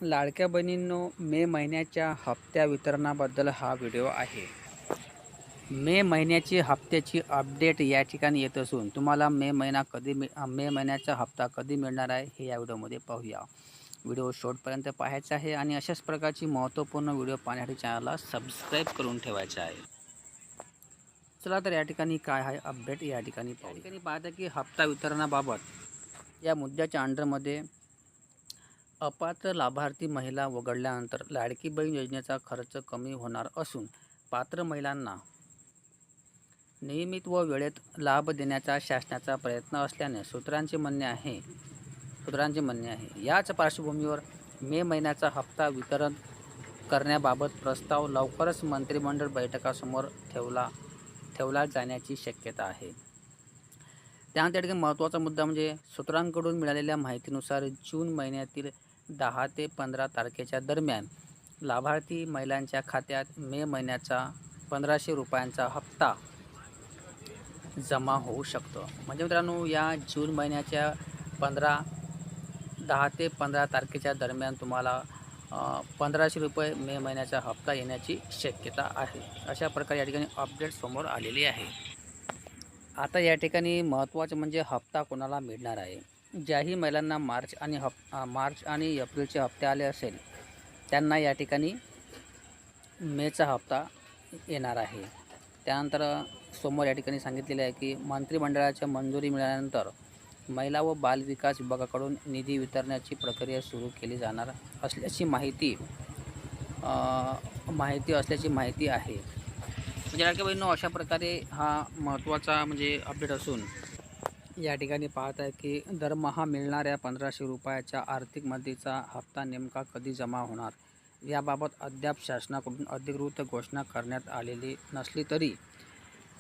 लाडक्या बहिणींनो, मे महिन्याच्या हप्त्या वितरणाबद्दल हा व्हिडिओ आहे. मे महिन्याची हप्त्याची अपडेट या ठिकाणी येत असून तुम्हाला मे महिन्याचा हप्ता कधी मिळणार आहे हे या व्हिडिओमध्ये पाहूया. व्हिडिओ शेवटपर्यंत पाहायचा आहे आणि अशाच प्रकारची महत्त्वपूर्ण व्हिडिओ पाहण्यासाठी चॅनलला सबस्क्राईब करून ठेवायचे आहे. चला तर या ठिकाणी काय आहे अपडेट या ठिकाणी पाहता की हप्ता वितरणाबाबत या मुद्द्याच्या अंडरमध्ये अपात्र लाभार्थी महिला वगळल्यानंतर लाडकी बहीण योजनेचा खर्च कमी होणार असून पात्र महिलांना नियमित व वेळेत लाभ देण्याचा शासनाचा प्रयत्न असल्याने सूत्रांचे म्हणणे आहे. याच पार्श्वभूमीवर मे महिन्याचा हप्ता वितरण करण्याबाबत प्रस्ताव लवकरच मंत्रिमंडळ बैठकासमोर ठेवला जाण्याची शक्यता आहे. त्यानंतर ठिकाणी महत्त्वाचा मुद्दा म्हणजे सूत्रांकडून मिळालेल्या माहितीनुसार जून महिन्यातील 10 ते 15 तारखेच्या दरम्यान लाभार्थी महिलांच्या खात्यात मे महिन्याचा 1500 रुपयांचा हप्ता जमा होऊ शकतो. म्हणजे मित्रांनो, या जून महिन्याच्या 10 ते 15 तारखेच्या दरम्यान तुम्हाला 1500 रुपये मे महिन्याचा हप्ता येण्याची शक्यता आहे. अशा प्रकारे या ठिकाणी अपडेट समोर आलेली आहे. आता या ठिकाणी महत्त्वाचं म्हणजे हप्ता कोणाला मिळणार आहे. ज्याही महिलांना मार्च आणि एप्रिलचे हप्ते आले असेल त्यांना या ठिकाणी मेचा हप्ता येणार आहे. त्यानंतर समोर या ठिकाणी सांगितलेले आहे की मंत्रिमंडळाच्या मंजुरी मिळाल्यानंतर महिला व बाल विकास विभागाकडून निधी वितरणाची प्रक्रिया सुरू केली जाणार असल्याची माहिती आहे. म्हणजे लाडक्या बहिणींनो, अशा प्रकारे हा महत्त्वाचा म्हणजे अपडेट असून या ठिकाणी पाहत आहे की दरमहा मिळणाऱ्या 1500 रुपयाच्या आर्थिक मदतीचा हप्ता नेमका कधी जमा होणार याबाबत अद्याप शासनाकडून अधिकृत घोषणा करण्यात आलेली नसली तरी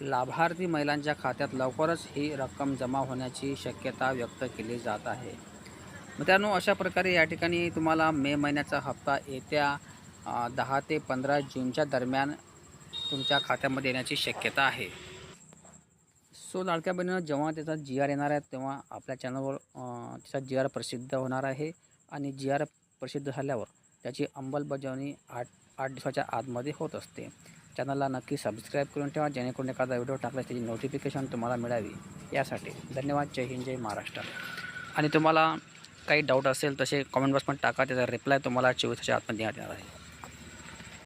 लाभार्थी महिलांच्या खात्यात लवकरच ही रक्कम जमा होण्याची शक्यता व्यक्त केली जात आहे. मित्रांनो, अशा प्रकारे या ठिकाणी तुम्हाला मे महिन्याचा हप्ता येत्या 10 ते 15 जूनच्या दरम्यान तुमच्या खात्यामध्ये येण्याची शक्यता आहे. सो लाडक्या बहिणींनो, जेव्हा त्याचा GR येणार आहे तेव्हा आपल्या चॅनलवर त्याचा GR प्रसिद्ध होणार आहे आणि GR प्रसिद्ध झाल्यावर त्याची अंमलबजावणी 8 दिवसाच्या आतमध्ये होत असते. चॅनलला नक्की सबस्क्राईब करून ठेवा जेणेकरून एखादा व्हिडिओ टाकल्यास त्याची नोटिफिकेशन तुम्हाला मिळावी यासाठी. धन्यवाद. जय हिंद, जय महाराष्ट्र. आणि तुम्हाला काही डाऊट असेल तसे कॉमेंट बॉक्समध्ये टाका, त्याचा रिप्लाय तुम्हाला 24 तासाच्या आतमध्ये देण्यात येणार आहे.